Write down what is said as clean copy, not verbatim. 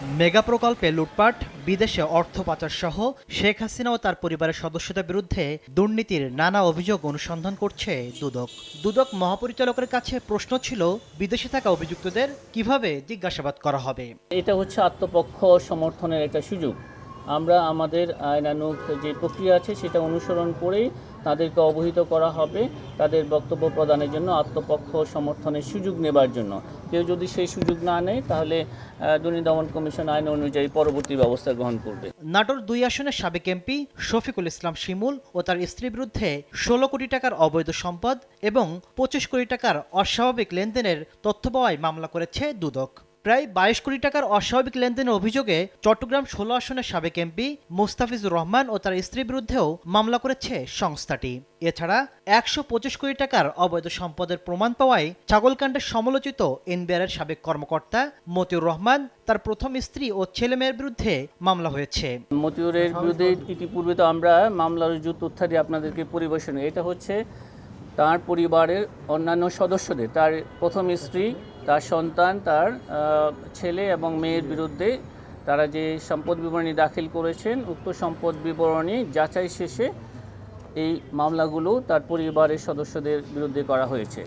Mega প্রকল্পে লুটপাট, বিদেশে অর্থ পাচার সহ শেখ হাসিনা ও তার পরিবারের সদস্যদের বিরুদ্ধে দুর্নীতির নানা অভিযোগ অনুসন্ধান করছে দুদক। দুদক মহাপরিচালকের কাছে প্রশ্ন ছিল, বিদেশে থাকা অভিযুক্তদের কিভাবে জিজ্ঞাসাবাদ করা হবে। এটা হচ্ছে আত্মপক্ষ সমর্থনের একটা সুযোগ। আমরা আমাদের আইনানুগ যে প্রক্রিয়া আছে সেটা অনুসরণ করেই তাদেরকে অবহিত করা হবে তাদের বক্তব্য প্রদানের জন্য, আত্মপক্ষ সমর্থনের সুযোগ নেবার জন্য। কেউ যদি সেই সুযোগ না নেয় তাহলে দুর্নীতি দমন কমিশন আইন অনুযায়ী পরবর্তী ব্যবস্থা গ্রহণ করবে। নাটোর ২ আসনের সাবেক এমপি শফিকুল ইসলাম শিমুল ও তার স্ত্রীর বিরুদ্ধে ১৬ কোটি টাকার অবৈধ সম্পদ এবং ২৫ কোটি টাকার অস্বাভাবিক লেনদেনের তথ্য পাওয়ায় মামলা করেছে দুদক। প্রায় ২২ কোটি টাকার অস্বাভাবিক লেনদেনের অভিযোগে চট্টগ্রাম ১৬ আসনের সাবেক এমপি মুস্তাফিজুর রহমান ও তার স্ত্রীর বিরুদ্ধেও মামলা করেছে সংস্থাটি। এছাড়া ১২৫ কোটি টাকার অবৈধ সম্পদের প্রমাণ পাওয়ায় ছাগলকাণ্ডের সমালোচিত এনবিআরের সাবেক কর্মকর্তা মতিউর রহমান, তার প্রথম স্ত্রী ও ছেলেমেয়ের বিরুদ্ধে মামলা হয়েছে। মতিউরের বিরুদ্ধে ইতিপূর্বে তো আমরা মামলার রুজু তথ্যাদি আপনাদেরকে পরিবেশন, এটা হচ্ছে তার পরিবারের অন্যান্য সদস্যদের, তার প্রথম স্ত্রী, তার সন্তান, তার ছেলে এবং মেয়ের বিরুদ্ধে তারা যে সম্পদ বিবরণী দাখিল করেছেন, উক্ত সম্পদ বিবরণী যাচাই শেষে এই মামলাগুলো তার পরিবারের সদস্যদের বিরুদ্ধে করা হয়েছে।